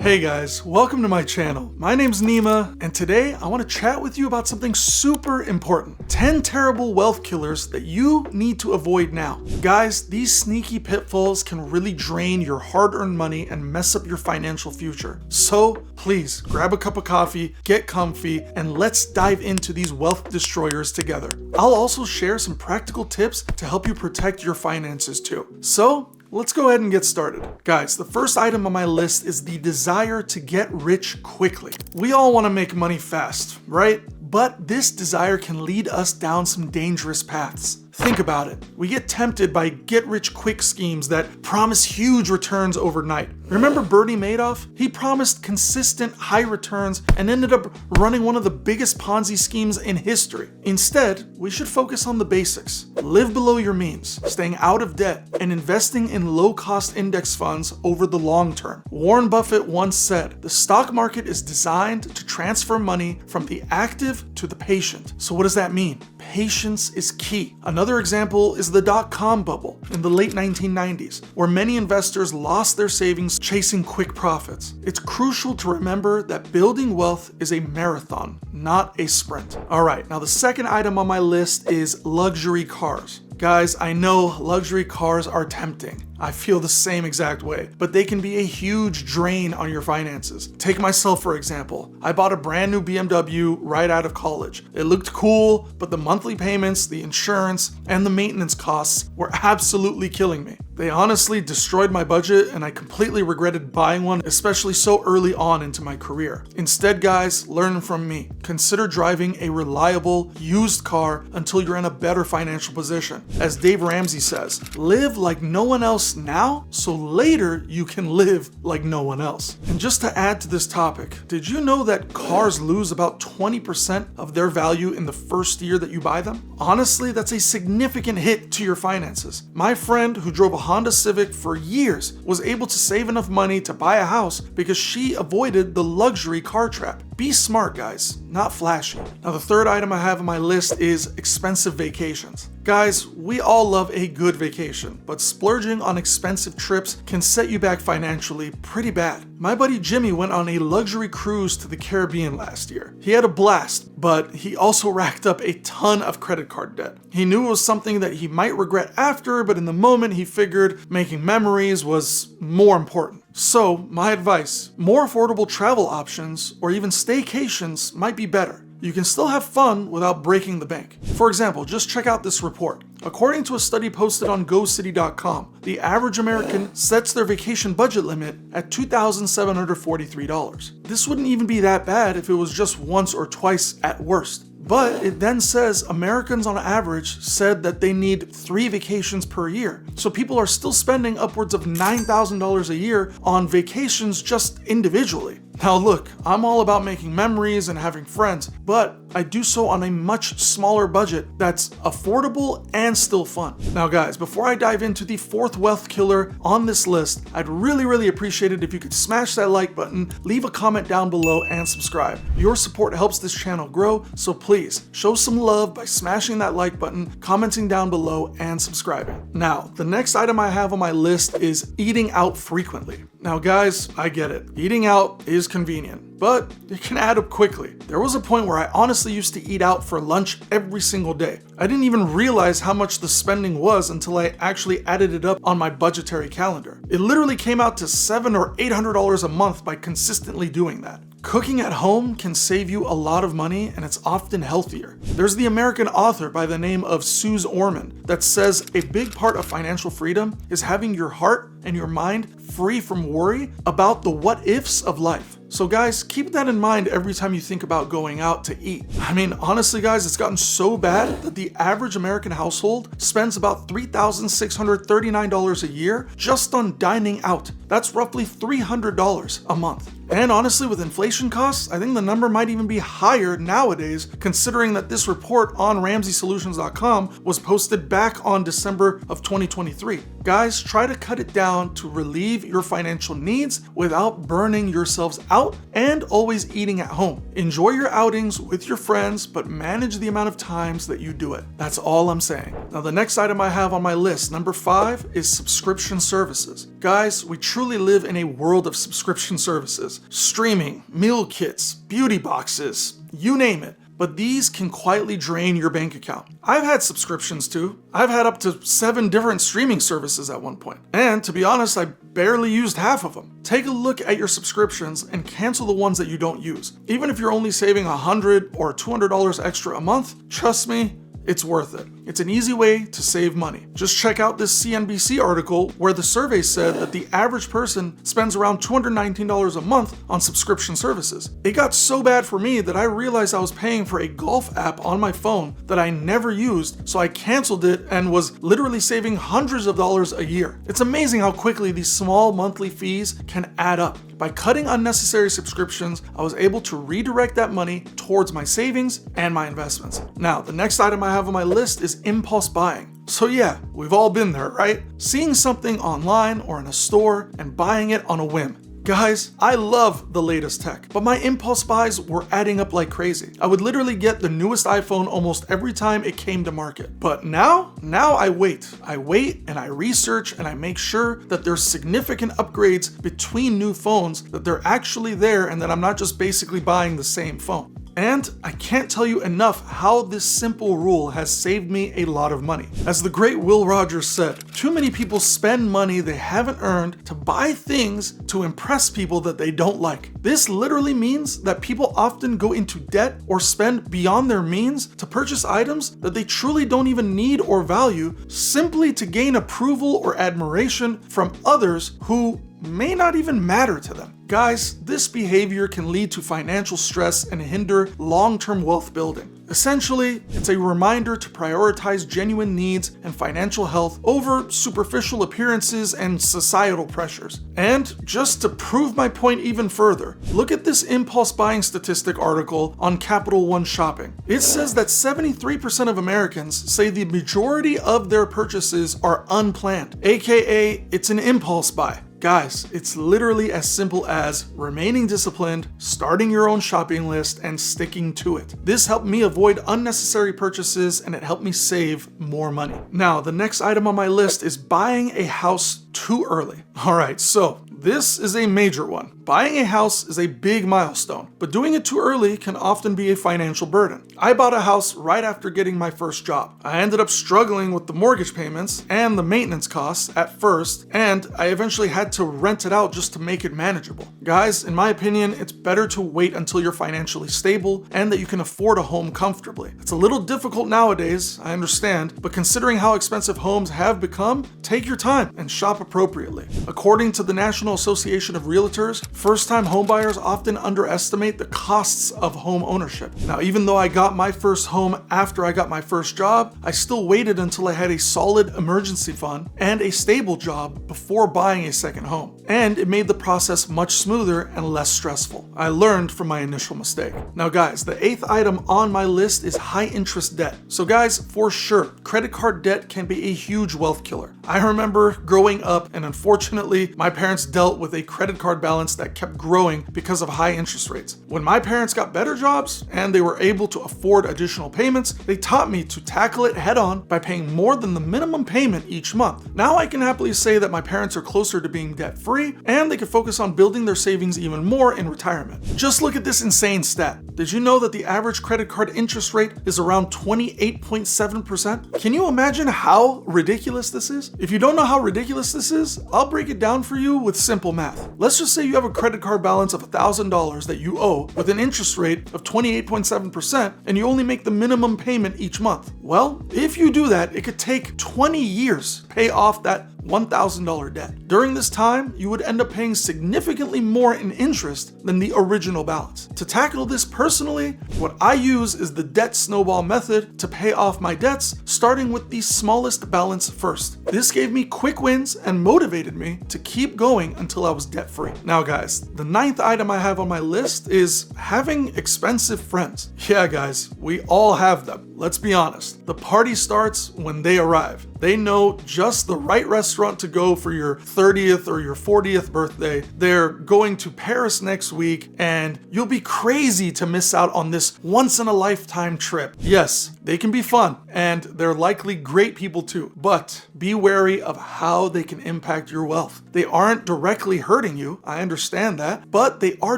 Hey guys, welcome to my channel. My name's Nima, and today I want to chat with you about something super important. 10 terrible wealth killers that you need to avoid now. Guys, these sneaky pitfalls can really drain your hard-earned money and mess up your financial future. So please, grab a cup of coffee, get comfy, and let's dive into these wealth destroyers together. I'll also share some practical tips to help you protect your finances too. So, let's go ahead and get started. Guys, the first item on my list is the desire to get rich quickly. We all want to make money fast, right? But this desire can lead us down some dangerous paths. Think about it. We get tempted by get-rich-quick schemes that promise huge returns overnight. Remember Bernie Madoff? He promised consistent high returns and ended up running one of the biggest Ponzi schemes in history. Instead, we should focus on the basics. Live below your means, staying out of debt, and investing in low-cost index funds over the long term. Warren Buffett once said, "The stock market is designed to transfer money from the active to the patient." So what does that mean? Patience is key. Another example is the dot-com bubble in the late 1990s, where many investors lost their savings chasing quick profits. It's crucial to remember that building wealth is a marathon, not a sprint. All right, now the second item on my list is luxury cars. Guys, I know luxury cars are tempting. I feel the same exact way, but they can be a huge drain on your finances. Take myself for example. I bought a brand new BMW right out of college. It looked cool, but the monthly payments, the insurance, and the maintenance costs were absolutely killing me. They honestly destroyed my budget, and I completely regretted buying one, especially so early on into my career. Instead, guys, learn from me. Consider driving a reliable, used car until you're in a better financial position. As Dave Ramsey says, live like no one else now, so later you can live like no one else. And just to add to this topic, did you know that cars lose about 20% of their value in the first year that you buy them? Honestly, that's a significant hit to your finances. My friend who drove a Honda Civic for years was able to save enough money to buy a house because she avoided the luxury car trap. Be smart, guys, not flashy. Now, the third item I have on my list is expensive vacations. Guys, we all love a good vacation, but splurging on expensive trips can set you back financially pretty bad. My buddy Jimmy went on a luxury cruise to the Caribbean last year. He had a blast, but he also racked up a ton of credit card debt. He knew it was something that he might regret after, but in the moment he figured making memories was more important. So, my advice, more affordable travel options or even staycations might be better. You can still have fun without breaking the bank. For example, just check out this report. According to a study posted on GoCity.com, the average American sets their vacation budget limit at $2,743. This wouldn't even be that bad if it was just once or twice at worst. But it then says Americans on average said that they need 3 vacations per year. So people are still spending upwards of $9,000 a year on vacations just individually. Now look, I'm all about making memories and having friends, but I do so on a much smaller budget that's affordable and still fun. Now guys, before I dive into the fourth wealth killer on this list, I'd really appreciate it if you could smash that like button, leave a comment down below, and subscribe. Your support helps this channel grow, so please show some love by smashing that like button, commenting down below, and subscribing. Now, the next item I have on my list is eating out frequently. Now guys, I get it. Eating out is convenient, but it can add up quickly. There was a point where I honestly used to eat out for lunch every single day. I didn't even realize how much the spending was until I actually added it up on my budgetary calendar. It literally came out to $700 or $800 a month by consistently doing that. Cooking at home can save you a lot of money, and it's often healthier. There's the American author by the name of Suze Orman that says a big part of financial freedom is having your heart and your mind free from worry about the what-ifs of life. So guys, keep that in mind every time you think about going out to eat. I mean, honestly guys, it's gotten so bad that the average American household spends about $3,639 a year just on dining out. That's roughly $300 a month. And honestly, with inflation costs, I think the number might even be higher nowadays, considering that this report on RamseySolutions.com was posted back on December of 2023. Guys, try to cut it down to relieve your financial needs without burning yourselves out and always eating at home. Enjoy your outings with your friends, but manage the amount of times that you do it. That's all I'm saying. Now, the next item I have on my list, number 5, is subscription services. Guys, we truly live in a world of subscription services. Streaming, meal kits, beauty boxes, you name it. But these can quietly drain your bank account. I've had subscriptions too. I've had up to 7 different streaming services at one point. And to be honest, I barely used half of them. Take a look at your subscriptions and cancel the ones that you don't use. Even if you're only saving $100 or $200 extra a month, trust me, it's worth it. It's an easy way to save money. Just check out this CNBC article where the survey said that the average person spends around $219 a month on subscription services. It got so bad for me that I realized I was paying for a golf app on my phone that I never used, so I canceled it and was literally saving hundreds of dollars a year. It's amazing how quickly these small monthly fees can add up. By cutting unnecessary subscriptions, I was able to redirect that money towards my savings and my investments. Now, the next item I have on my list is impulse buying. So yeah, we've all been there, right? Seeing something online or in a store and buying it on a whim. Guys, I love the latest tech, but my impulse buys were adding up like crazy. I would literally get the newest iPhone almost every time it came to market. But now I wait. I wait and I research and I make sure that there's significant upgrades between new phones, that they're actually there and that I'm not just basically buying the same phone. And I can't tell you enough how this simple rule has saved me a lot of money. As the great Will Rogers said, too many people spend money they haven't earned to buy things to impress people that they don't like. This literally means that people often go into debt or spend beyond their means to purchase items that they truly don't even need or value simply to gain approval or admiration from others who may not even matter to them. Guys, this behavior can lead to financial stress and hinder long-term wealth building. Essentially, it's a reminder to prioritize genuine needs and financial health over superficial appearances and societal pressures. And just to prove my point even further, look at this impulse buying statistic article on Capital One Shopping. It says that 73% of Americans say the majority of their purchases are unplanned, aka it's an impulse buy. Guys, it's literally as simple as remaining disciplined, starting your own shopping list, and sticking to it. This helped me avoid unnecessary purchases and it helped me save more money. Now, the next item on my list is buying a house too early. All right, so this is a major one. Buying a house is a big milestone, but doing it too early can often be a financial burden. I bought a house right after getting my first job. I ended up struggling with the mortgage payments and the maintenance costs at first, and I eventually had to rent it out just to make it manageable. Guys, in my opinion, it's better to wait until you're financially stable and that you can afford a home comfortably. It's a little difficult nowadays, I understand, but considering how expensive homes have become, take your time and shop appropriately. According to the National Association of Realtors, first-time homebuyers often underestimate the costs of home ownership. Now, even though I got my first home after I got my first job, I still waited until I had a solid emergency fund and a stable job before buying a second home. And it made the process much smoother and less stressful. I learned from my initial mistake. Now guys, the 8th item on my list is high interest debt. So guys, for sure, credit card debt can be a huge wealth killer. I remember growing up and unfortunately, my parents dealt with a credit card balance that kept growing because of high interest rates. When my parents got better jobs and they were able to afford additional payments, they taught me to tackle it head on by paying more than the minimum payment each month. Now I can happily say that my parents are closer to being debt-free and they can focus on building their savings even more in retirement. Just look at this insane stat. Did you know that the average credit card interest rate is around 28.7%? Can you imagine how ridiculous this is? If you don't know how ridiculous this is, I'll break it down for you with simple math. Let's just say you have a credit card balance of $1,000 that you owe with an interest rate of 28.7% and you only make the minimum payment each month. Well, if you do that, it could take 20 years to pay off that $1,000 debt. During this time, you would end up paying significantly more in interest than the original balance. To tackle this personally, what I use is the debt snowball method to pay off my debts, starting with the smallest balance first. This gave me quick wins and motivated me to keep going until I was debt-free. Now guys, the 9th item I have on my list is having expensive friends. Yeah guys, we all have them. Let's be honest. The party starts when they arrive. They know just the right restaurant to go for your 30th or your 40th birthday. They're going to Paris next week and you'll be crazy to miss out on this once in a lifetime trip. Yes, they can be fun and they're likely great people too. But be wary of how they can impact your wealth. They aren't directly hurting you, I understand that, but they are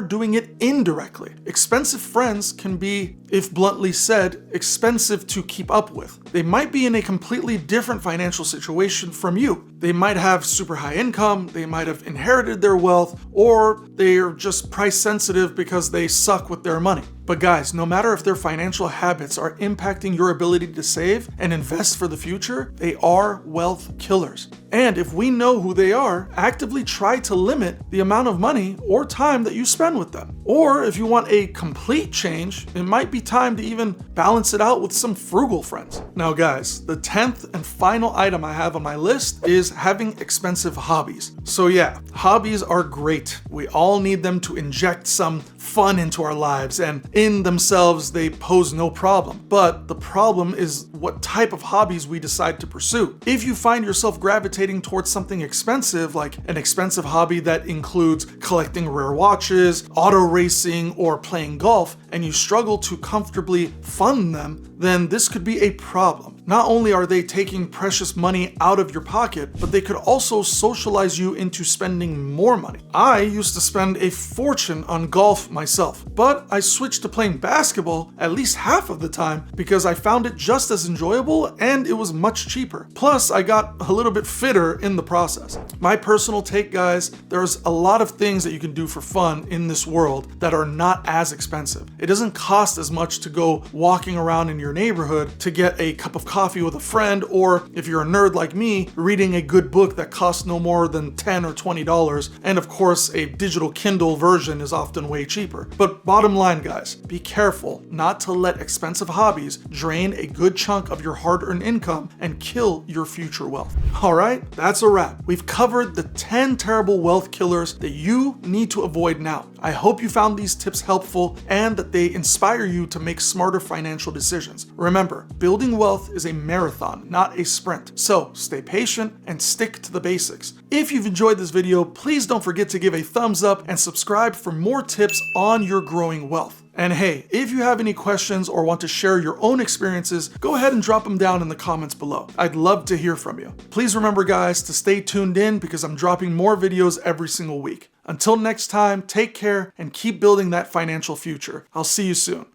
doing it indirectly. Expensive friends can be, if bluntly said, expensive to keep up with. They might be in a completely different financial situation from you. They might have super high income, they might have inherited their wealth, or they're just price sensitive because they suck with their money. But guys, no matter if their financial habits are impacting your ability to save and invest for the future, they are wealth killers. And if we know who they are, actively try to limit the amount of money or time that you spend with them. Or if you want a complete change, it might be time to even balance it out with some frugal friends. Now guys, the 10th and final item I have on my list is having expensive hobbies. So yeah, hobbies are great. We all need them to inject some fun into our lives, and in themselves they pose no problem. But the problem is what type of hobbies we decide to pursue. If you find yourself gravitating towards something expensive, like an expensive hobby that includes collecting rare watches, auto racing, or playing golf, and you struggle to comfortably fund them, then this could be a problem. Not only are they taking precious money out of your pocket, but they could also socialize you into spending more money. I used to spend a fortune on golf myself, but I switched to playing basketball at least half of the time because I found it just as enjoyable and it was much cheaper. Plus, I got a little bit fitter in the process. My personal take, guys, there's a lot of things that you can do for fun in this world that are not as expensive. It doesn't cost as much to go walking around in your neighborhood to get a cup of coffee with a friend, or if you're a nerd like me, reading a good book that costs no more than $10 or $20, and of course a digital Kindle version is often way cheaper. But bottom line, guys, be careful not to let expensive hobbies drain a good chunk of your hard-earned income and kill your future wealth. Alright, that's a wrap. We've covered the 10 terrible wealth killers that you need to avoid now. I hope you found these tips helpful and that they inspire you to make smarter financial decisions. Remember, building wealth is a marathon, not a sprint. So stay patient and stick to the basics. If you've enjoyed this video, please don't forget to give a thumbs up and subscribe for more tips on your growing wealth. And hey, if you have any questions or want to share your own experiences, go ahead and drop them down in the comments below. I'd love to hear from you. Please remember, guys, to stay tuned in because I'm dropping more videos every single week. Until next time, take care and keep building that financial future. I'll see you soon.